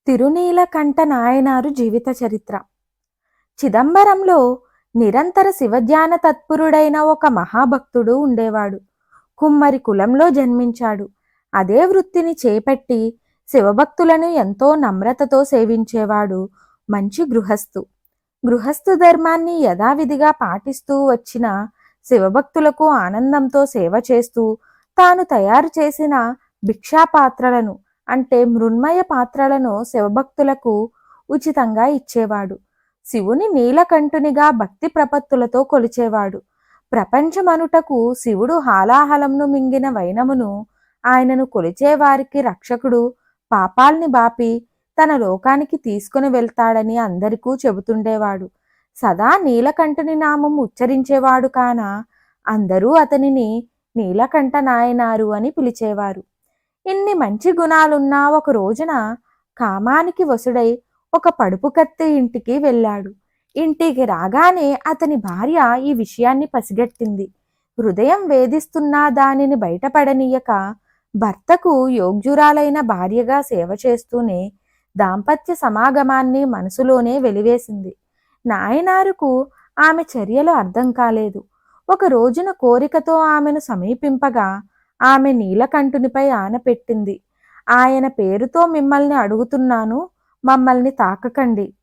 తిరునీలకంఠ నాయనారు జీవిత చరిత్ర. చిదంబరంలో నిరంతర శివధ్యాన తత్పరుడైన ఒక మహాభక్తుడు ఉండేవాడు. కుమ్మరి కులంలో జన్మించాడు. అదే వృత్తిని చేపట్టి శివభక్తులను ఎంతో నమ్రతతో సేవించేవాడు మంచి గృహస్థు. గృహస్థు ధర్మాన్ని యథావిధిగా పాటిస్తూ వచ్చిన శివభక్తులకు ఆనందంతో సేవ చేస్తూ తాను తయారు చేసిన భిక్షాపాత్రలను అంటే మృన్మయ పాత్రలను శివభక్తులకు ఉచితంగా ఇచ్చేవాడు. శివుని నీలకంఠునిగా భక్తి ప్రపత్తులతో కొలిచేవాడు. ప్రపంచమనుటకు శివుడు హాలాహలంను మింగిన వైనమును ఆయనను కొలిచేవారికి రక్షకుడు, పాపాల్ని బాపి తన లోకానికి తీసుకుని వెళ్తాడని అందరికీ చెబుతుండేవాడు. సదా నీలకంఠుని నామం ఉచ్చరించేవాడు కాన అందరూ అతనిని నీలకంఠ నాయనారు అని పిలిచేవారు. ఇన్ని మంచి గుణాలున్నా ఒక రోజున కామానికి వసుడై ఒక పడుపు కత్తి ఇంటికి వెళ్ళాడు. ఇంటికి రాగానే అతని భార్య ఈ విషయాన్ని పసిగట్టింది. హృదయం వేధిస్తున్నా దానిని బయటపడనీయక భర్తకు యోగ్యురాలైన భార్యగా సేవ చేస్తూనే దాంపత్య సమాగమాన్ని మనసులోనే వెలివేసింది. నాయనారుకు ఆమె చర్యలు అర్థం కాలేదు. ఒక రోజున కోరికతో ఆమెను సమీపింపగా ఆమె నీలకంఠునిపై ఆనపెట్టింది. ఆయన పేరుతో మిమ్మల్ని అడుగుతున్నాను, మమ్మల్ని తాకకండి.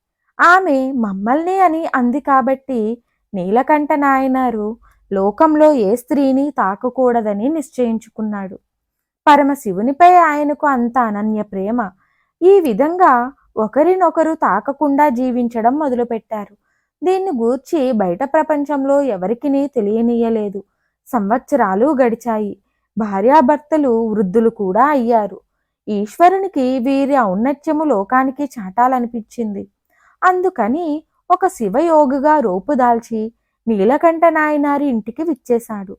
ఆమె మమ్మల్ని అని అంది కాబట్టి నీలకంఠ నాయనారు లోకంలో ఏ స్త్రీని తాకకూడదని నిశ్చయించుకున్నాడు. పరమశివునిపై ఆయనకు అంత అనన్య ప్రేమ. ఈ విధంగా ఒకరినొకరు తాకకుండా జీవించడం మొదలుపెట్టారు. దీన్ని గూర్చి బయట ప్రపంచంలో ఎవరికినీ తెలియనీయలేదు. సంవత్సరాలు గడిచాయి. భార్యాభర్తలు వృద్ధులు కూడా అయ్యారు. ఈశ్వరునికి వీరి ఔన్నత్యము లోకానికి చాటాలనిపించింది. అందుకని ఒక శివయోగిగా రూపుదాల్చి నీలకంఠ నాయనారి ఇంటికి విచ్చేశాడు.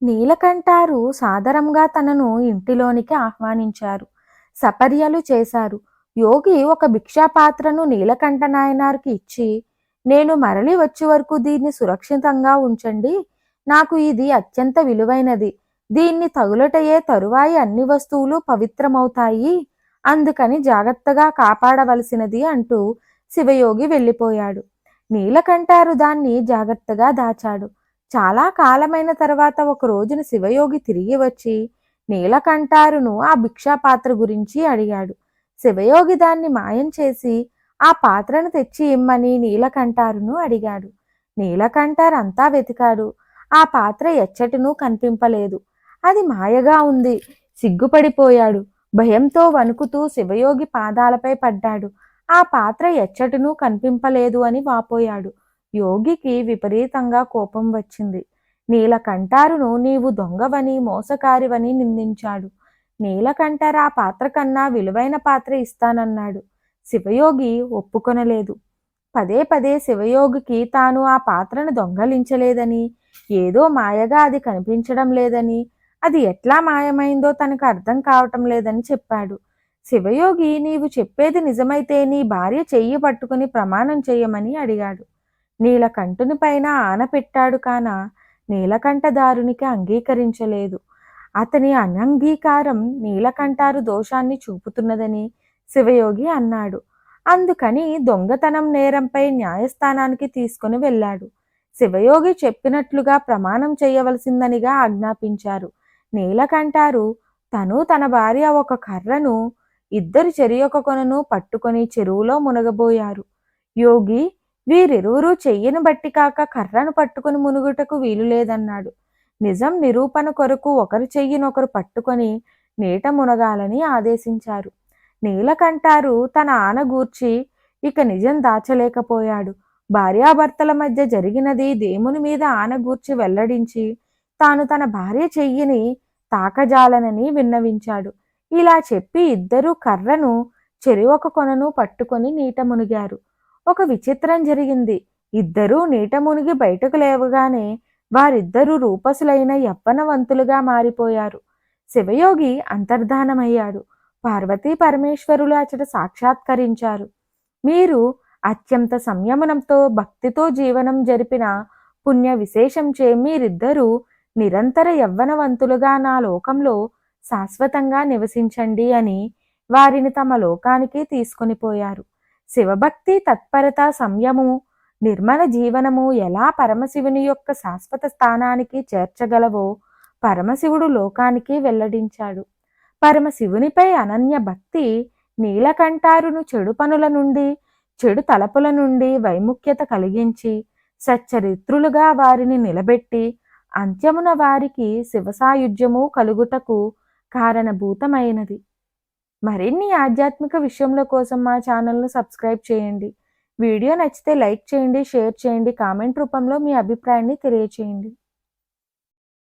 నీలకంఠారు సాదరంగా తనను ఇంటిలోనికి ఆహ్వానించారు. సపర్యలు చేశారు. యోగి ఒక భిక్షాపాత్రను నీలకంఠ నాయనారికి ఇచ్చి, నేను మరలి వచ్చే వరకు దీన్ని సురక్షితంగా ఉంచండి. నాకు ఇది అత్యంత విలువైనది. దీన్ని తగులటయే తరువాయి అన్ని వస్తువులు పవిత్రమవుతాయి. అందుకని జాగ్రత్తగా కాపాడవలసినది అంటూ శివయోగి వెళ్ళిపోయాడు. నీలకంఠారు దాన్ని జాగ్రత్తగా దాచాడు. చాలా కాలమైన తర్వాత ఒక రోజున శివయోగి తిరిగి వచ్చి నీలకంఠారును ఆ భిక్షాపాత్ర గురించి అడిగాడు. శివయోగి దాన్ని మాయం చేసి ఆ పాత్రను తెచ్చి ఇమ్మని నీలకంఠారును అడిగాడు. నీలకంఠారు అంతా వెతికాడు. ఆ పాత్ర ఎచ్చటనూ కనిపింపలేదు. అది మాయగా ఉంది. సిగ్గుపడిపోయాడు. భయంతో వణుకుతూ శివయోగి పాదాలపై పడ్డాడు. ఆ పాత్ర ఎచ్చటనూ కనిపింపలేదు అని వాపోయాడు. యోగికి విపరీతంగా కోపం వచ్చింది. నీలకంఠారును నీవు దొంగవని మోసకారివని నిందించాడు. నీలకంఠారు ఆ పాత్ర కన్నా విలువైన పాత్ర ఇస్తానన్నాడు. శివయోగి ఒప్పుకొనలేదు. పదే పదే శివయోగికి తాను ఆ పాత్రను దొంగలించలేదని, ఏదో మాయగా అది కనిపించడం లేదని, అది ఎట్లా మాయమైందో తనకు అర్థం కావటం లేదని చెప్పాడు. శివయోగి నీవు చెప్పేది నిజమైతే నీ భార్య చెయ్యి పట్టుకుని ప్రమాణం చెయ్యమని అడిగాడు. నీలకంఠుని పైన ఆన పెట్టాడు కాన నీలకంఠదారునికి అంగీకరించలేదు. అతని అనంగీకారం నీలకంఠారు దోషాన్ని చూపుతున్నదని శివయోగి అన్నాడు. అందుకని దొంగతనం నేరంపై న్యాయస్థానానికి తీసుకుని వెళ్ళాడు. శివయోగి చెప్పినట్లుగా ప్రమాణం చేయవలసిందనిగా ఆజ్ఞాపించారు. నీలకంఠారు తను తన భార్య ఒక కర్రను, ఇద్దరు చెరియొక కొనను పట్టుకొని చెరువులో మునగబోయారు. యోగి వీరిరువురూ చెయ్యను బట్టి కాక కర్రను పట్టుకుని మునుగుటకు వీలు లేదన్నాడు. నిజం నిరూపణ కొరకు ఒకరు చెయ్యినొకరు పట్టుకొని నీట మునగాలని ఆదేశించారు. నీలకంఠారు తన ఆనగూర్చి ఇక నిజం దాచలేకపోయాడు. భార్యాభర్తల మధ్య జరిగినది దేవుని మీద ఆనగూర్చి వెల్లడించి తాను తన భార్య చెయ్యిని తాకజాలనని విన్నవించాడు. ఇలా చెప్పి ఇద్దరూ కర్రను చెరి ఒక కొనను పట్టుకొని నీట మునిగారు. ఒక విచిత్రం జరిగింది. ఇద్దరూ నీట మునిగి బయటకు లేవగానే వారిద్దరూ రూపసులైన యవ్వనవంతులుగా మారిపోయారు. శివయోగి అంతర్ధానమయ్యాడు. పార్వతీ పరమేశ్వరులు అచట సాక్షాత్కరించారు. మీరు అత్యంత సంయమనంతో భక్తితో జీవనం జరిపిన పుణ్య విశేషంచే మీరిద్దరూ నిరంతర యవ్వనవంతులుగా నా లోకంలో శాశ్వతంగా నివసించండి అని వారిని తమ లోకానికి తీసుకొని పోయారు. శివభక్తి, తత్పరత, సంయమము, నిర్మల జీవనము ఎలా పరమశివుని యొక్క శాశ్వత స్థానానికి చేర్చగలవో పరమశివుడు లోకానికి వెల్లడించాడు. పరమశివునిపై అనన్య భక్తి నీలకంఠారును చెడు పనుల నుండి, చెడు తలపుల నుండి వైముఖ్యత కలిగించి సచ్చరిత్రులుగా వారిని నిలబెట్టి అంత్యమున వారికి శివసాయుధ్యము కలుగుటకు కారణభూతమైనది. మరిన్ని ఆధ్యాత్మిక విషయముల కోసం మా ఛానల్ను సబ్స్క్రైబ్ చేయండి. వీడియో నచ్చితే లైక్ చేయండి, షేర్ చేయండి, కామెంట్ రూపంలో మీ అభిప్రాయాన్ని తెలియచేయండి.